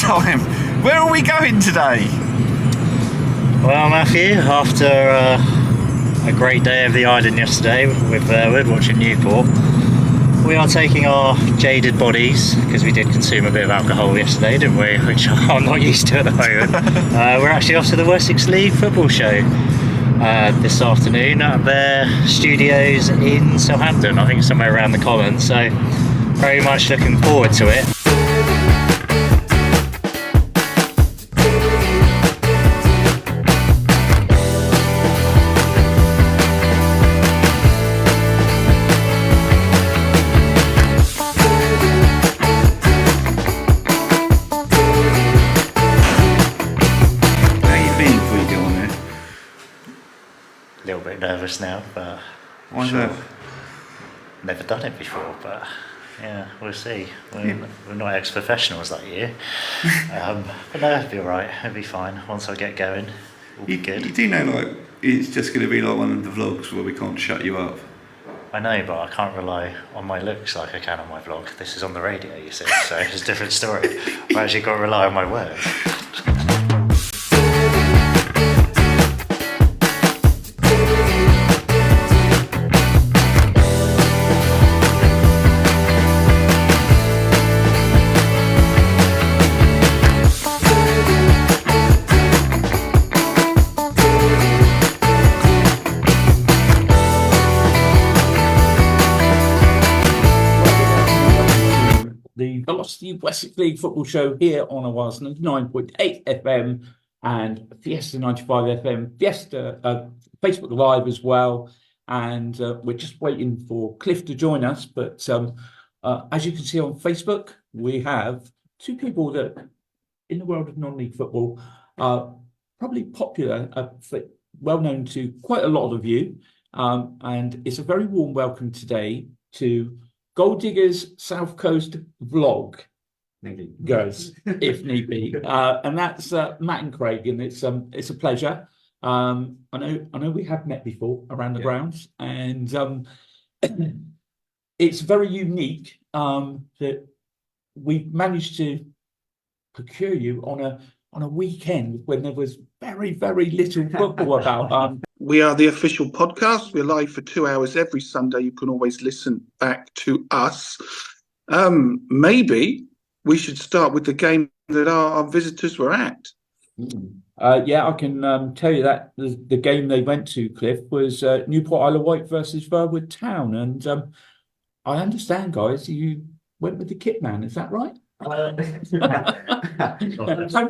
time. Where are we going today? Well, Matthew, after a great day of the island yesterday with watching Newport, we are taking our jaded bodies, because we did consume a bit of alcohol yesterday, didn't we? Which I'm not used to at the moment. We're actually off to the Wessex League Football Show this afternoon at their studios in Southampton. I think somewhere around the Commons, so very much looking forward to it. A little bit nervous now, but Why that? Never done it before, but yeah, we'll see. We're not ex-professionals like you, but no, it'll be alright. It'll be fine once I get going. We'll be good. You do know, like, it's just going to be like one of the vlogs where we can't shut you up. I know, but I can't rely on my looks like I can on my vlog. This is on the radio, you see, so it's a different story. I've actually got to rely on my words. The Velocity Wessex League Football Show here on Awaaz 99.8 FM and Fiesta 95 FM, Fiesta Facebook Live as well. And we're just waiting for Cliff to join us. But as you can see on Facebook, we have two people that, in the world of non-league football, are probably popular, well known to quite a lot of you. And it's a very warm welcome today to Gold Diggers South Coast vlog goes, if need be, and that's Matt and Craig, and it's a pleasure. I know we have met before around the grounds, and it's very unique that we've managed to procure you on a weekend when there was very little football about. We are the official podcast. We're live for 2 hours every Sunday. You can always listen back to us. Maybe we should start with the game that our visitors were at. Yeah, I can tell you that the game they went to, Cliff, was Newport Isle of Wight versus Verwood Town. And I understand, guys, you went with the kit man. Is that right? How did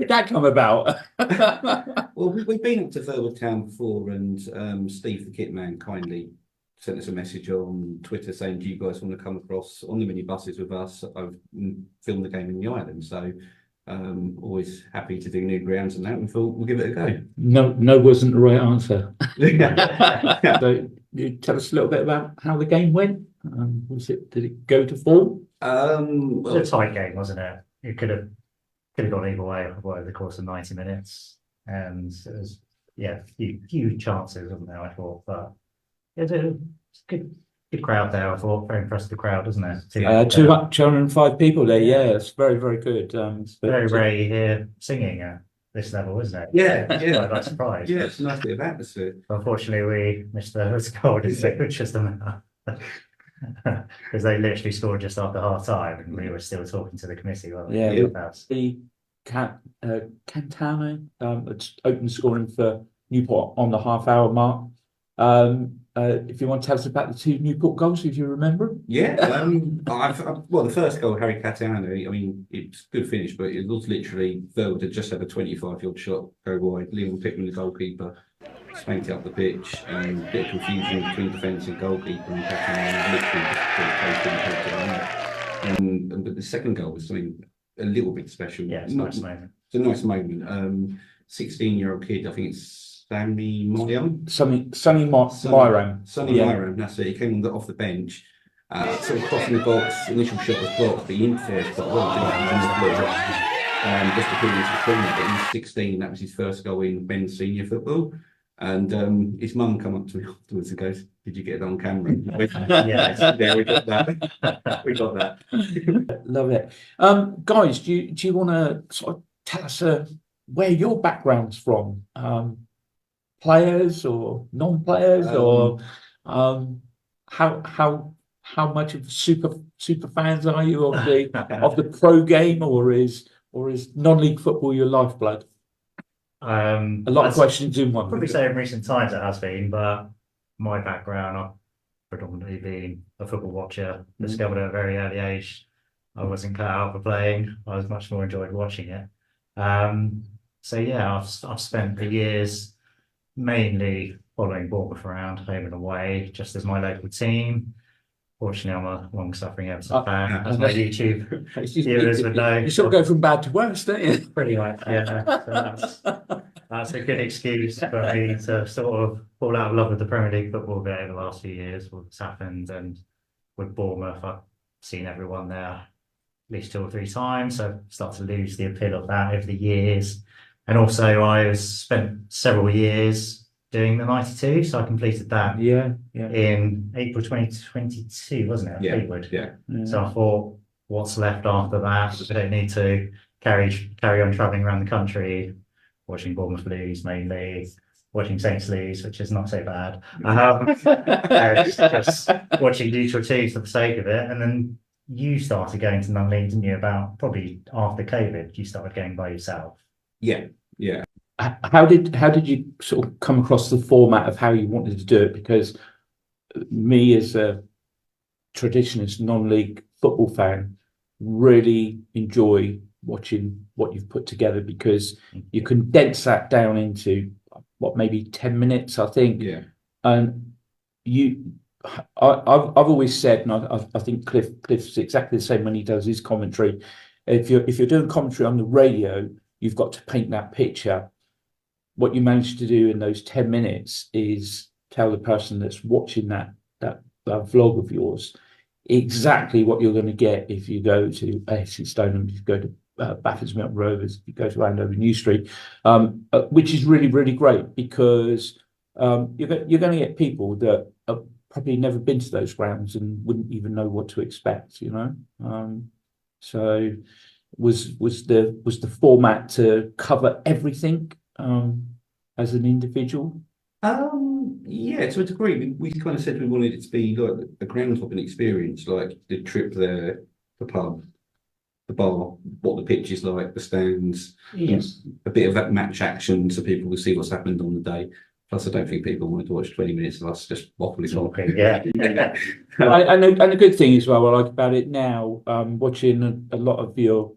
that come about? Well, we've been up to Verwood Town before, and Steve the kit man kindly sent us a message on Twitter saying, do you guys want to come across on the minibuses with us? I've filmed the game in the island, so always happy to do new grounds and that. We thought we'll give it a go. No wasn't the right answer. So you tell us a little bit about how the game went. Did it go to form? It was a tight game, wasn't it? It could have gone either way over the course of 90 minutes, and it was few chances, wasn't there? I thought, but it was a good crowd there. I thought very impressed with the crowd, wasn't it? 205 people there. Yeah, it's very good. Very rare you hear singing at this level, isn't it? Yeah. Quite surprised. Yeah, it's a nice bit of atmosphere. Unfortunately, we missed the goal in just a minute. Because they literally scored just after half time, and we were still talking to the committee. The Cantano opened scoring for Newport on the half-hour mark. If you want to tell us about the two Newport goals, if you remember them. Yeah, the first goal, Harry Catano, I mean, it's a good finish, but it was literally Verwood had just had a 25-yard shot go wide. Liam Pickman, the goalkeeper, spanked it up the pitch, and a bit of confusion between defence and goalkeeper, and Catano literally just but the second goal was something a little bit special. Yeah, it's a nice moment. It's a nice moment. 16-year-old kid, I think it's Sonny Myram. Myram, that's it. He came off the bench, sort of crossing the box. Initial shot was blocked, but he interfered quite well. Just to put him into the corner, but he was 16. That was his first goal in men's senior football. And his mum come up to me afterwards and goes, "Did you get it on camera?" Yes. Yeah, we got that. We got that. Love it. Guys, do you want to sort of tell us where your background's from? Players or non-players, or how much of super fans are you of the pro game, or is non-league football your lifeblood? A lot of questions in one. Probably say in recent times it has been, but my background, I've predominantly been a football watcher. Discovered at a very early age. I wasn't cut out for playing. I was much more enjoyed watching it. So yeah, I've spent the years mainly following Bournemouth around, home and away, just as my local team. Fortunately, I'm a long-suffering Everton fan, as my YouTube viewers would know. You sort of go from bad to worse, don't you? Pretty much, yeah. So that's a good excuse for me to sort of fall out of love with the Premier League football bit over the last few years. What's happened, and with Bournemouth, I've seen everyone there at least 2 or 3 times, so I start to lose the appeal of that over the years. And also, I spent several years doing the 92, so I completed that in April 2022, wasn't it? Yeah, Fleetwood. yeah. So I thought, what's left after that? I don't need to carry on travelling around the country, watching Bournemouth lose mainly, watching Saints lose, which is not so bad. Just watching neutral teams for the sake of it. And then you started going to non-league, didn't you? About probably after COVID, you started going by yourself. Yeah, yeah. How did you sort of come across the format of how you wanted to do it? Because me, as a traditionalist non-league football fan, really enjoy watching what you've put together, because you condense that down into maybe 10 minutes, I think. Yeah. And I've always said, and I think Cliff's exactly the same when he does his commentary. If you're doing commentary on the radio, you've got to paint that picture. What you manage to do in those 10 minutes is tell the person that's watching that vlog of yours exactly what you're going to get if you go to AFC Stoneham, if you go to Baffins Milton Rovers, if you go to Andover New Street, which is really, really great, because you're going to get people that have probably never been to those grounds and wouldn't even know what to expect, you know. So was the format to cover everything as an individual? Yeah, to a degree. We kind of said we wanted it to be like a ground hopping experience, like the trip there, the pub, the bar, what the pitch is like, the stands, a bit of that match action, so people will see what's happened on the day. Plus, I don't think people wanted to watch 20 minutes of us just waffling on. Yeah. And the good thing as well, I like about it now, watching a lot of your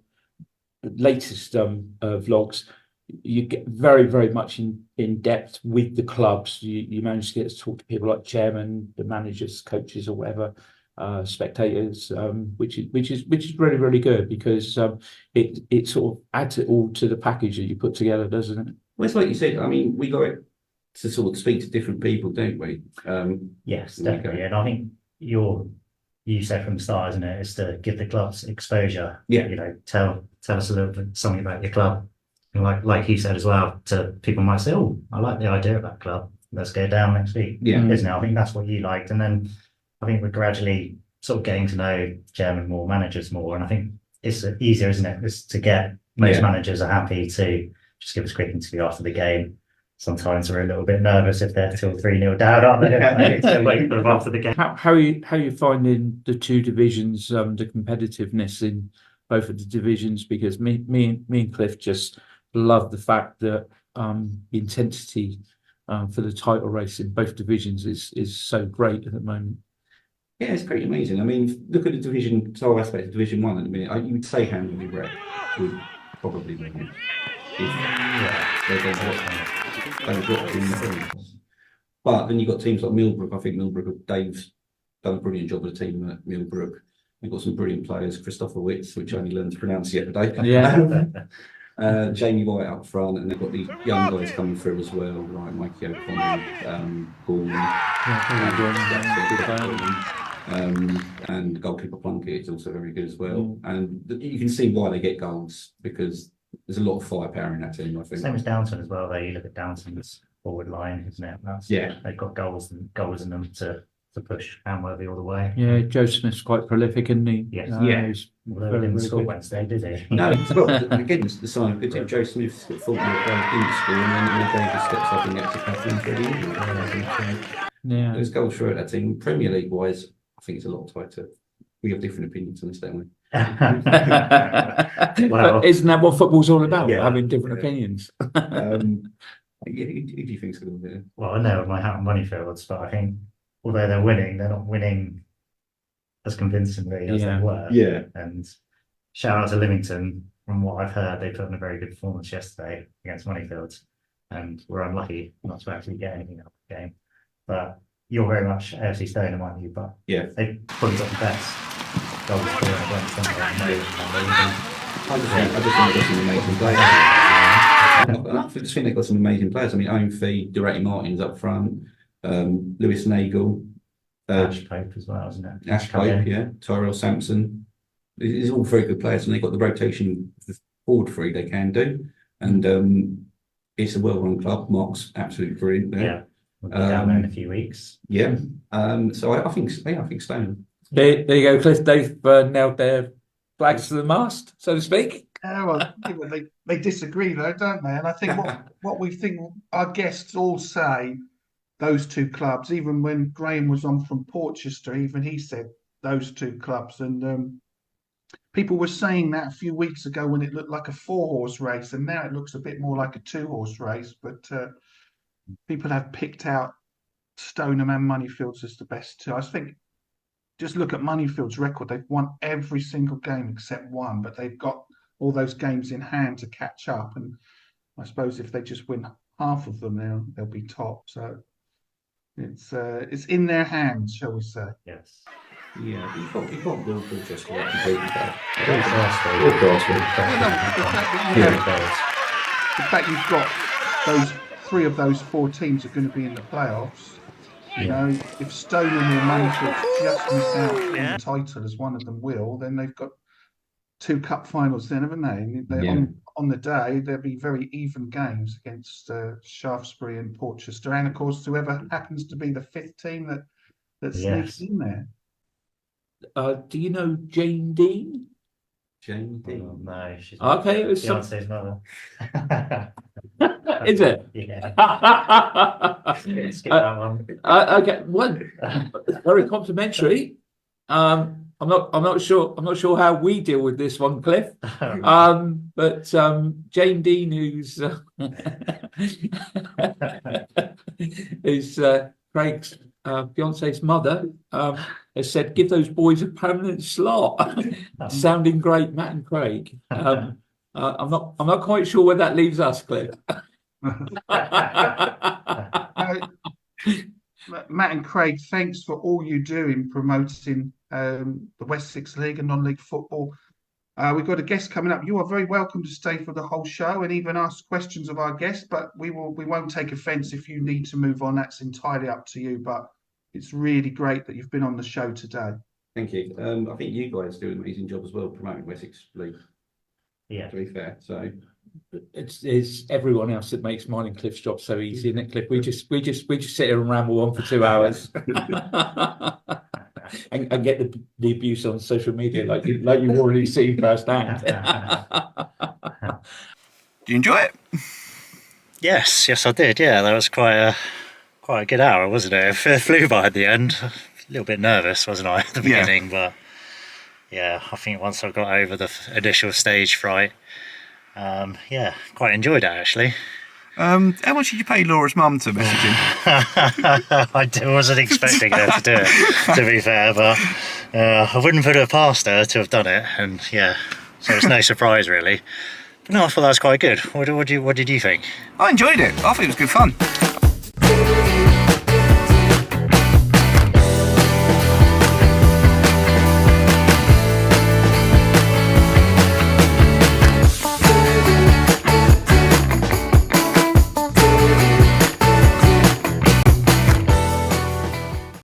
latest vlogs, you get very, very much in depth with the clubs. You manage to get to talk to people like chairman, the managers, coaches, or whatever, spectators, which is really, really good, because it sort of adds it all to the package that you put together, doesn't it? Well, it's like you said. I mean, we got it to sort of speak to different people, don't we? Yes, definitely. And I think you said from the start, isn't it, is to give the clubs exposure. Yeah. You know, tell us a little bit something about your club. And like you said as well, to people might say, "Oh, I like the idea of that club. Let's go down next week." Yeah. Isn't it? I think that's what you liked. And then I think we're gradually sort of getting to know chairman more, managers more. And I think it's easier, isn't it? It's to get most managers are happy to just give us a quick interview after the game. Sometimes we're a little bit nervous if they're still 3-0 down, aren't they? So wait for them after the game. How are you finding the two divisions, the competitiveness in both of the divisions? Because me and Cliff just love the fact that the intensity for the title race in both divisions is so great at the moment. Yeah, it's pretty amazing. I mean, look at the division, whole aspect of Division 1 at the minute. You would say Handley Red would probably win it. They've dropped in the But then you've got teams like Millbrook. I think Millbrook, Dave's done a brilliant job with the team at Millbrook. We've got some brilliant players, Christopher Witz, which I only learned to pronounce the other day. Yeah. Jamie White up front, and they've got these young guys coming through as well, like Mikey O'Connor, Gordon, and the goalkeeper Plunkett is also very good as well. And you can see why they get goals, because there's a lot of firepower in that team, I think. Same as Downton as well, though. You look at Downton's forward line, isn't it? Yeah. They've got goals in them to push Hamworthy all the way. Yeah, Joe Smith's quite prolific, isn't he? Yes. Yeah. He's Although very, he didn't very score good. Wednesday, did he? No, well, again, it's the sign of good team. Joe Smith's got 40 more players didn't score, and then Will Davis steps up and gets a couple in for the Yeah. There's goals throughout that team. Premier League wise, I think it's a lot tighter. We have different opinions on this, don't we? But isn't that what football's all about? Yeah. Having different opinions. Who do you think's going to win? Well, I know my hat on Moneyfields, but I think although they're winning, they're not winning as convincingly as they were. Yeah. And shout out to Lymington. From what I've heard, they put in a very good performance yesterday against Moneyfields, and we're unlucky not to actually get anything out of the game. But you're very much AFC Stoner, aren't you? But Yeah. they probably got the best goals scoring against them. I just think they've got some amazing players. I just think they've got some amazing players. I mean, Owen Fee, Durrati Martins up front, Lewis Nagel, Ash Pope as well, isn't it? Ash Pope, yeah, Tyrell Sampson. These are all very good players, and they've got the rotation, the forward three they can do. And it's a well-run club. Mark's absolutely brilliant there. Yeah, we'll be down there in a few weeks. Yeah. So I think Stone. There you go, Cliff. They've nailed their flags to the mast, so to speak. Well, they disagree though, don't they? And I think what we think our guests all say, those two clubs, even when Graham was on from Portchester, even he said those two clubs. And people were saying that a few weeks ago when it looked like a 4-horse race, and now it looks a bit more like a 2-horse race. But people have picked out Stoneham and Moneyfields as the best two. I think just look at Moneyfield's record. They've won every single game except one, but they've got all those games in hand to catch up. And I suppose if they just win half of them, they'll be top. So it's in their hands, shall we say? Yes. Yeah, you've got Will Portchester completely back. The fact you've got those 3 of those 4 teams are going to be in the playoffs. You know, if Stoneham or Moneyfield just miss out on the title, as one of them will, then they've got 2 cup finals then, haven't they? On the day, there'll be very even games against Shaftesbury and Portchester, and of course, whoever happens to be the 5th team that sneaks in there. Do you know Jane Dean? Jane Dean? Oh, no, she's Okay, it was Beyonce's mother. Is it? Yeah. Skip that one. Okay, well, very complimentary. I'm not sure how we deal with this one, Cliff. But Jane Dean, who's is Craig's fiance's mother, has said, "Give those boys a permanent slot." Sounding great, Matt and Craig. I'm not quite sure where that leaves us, Cliff. Matt and Craig, thanks for all you do in promoting the Wessex League and non-league football. We've got a guest coming up. You are very welcome to stay for the whole show and even ask questions of our guest, but we won't take offence if you need to move on. That's entirely up to you, but it's really great that you've been on the show today. Thank you. I think you guys do an amazing job as well promoting Wessex League. Yeah. To be fair, so it's everyone else that makes mine and Cliff's job so easy, isn't it, Cliff? We just sit here and ramble on for 2 hours. and get the abuse on social media like you've already seen firsthand. Do you enjoy it? Yes, I did. Yeah, that was quite a good hour, wasn't it? It flew by at the end. A little bit nervous, wasn't I, at the beginning? But yeah, I think once I got over the initial stage fright, quite enjoyed it actually. How much did you pay Laura's mum to message him? I wasn't expecting her to do it, to be fair, but I wouldn't put it past her to have done it, and so it's no surprise really. But no, I thought that was quite good. What did you think? I enjoyed it. I think it was good fun.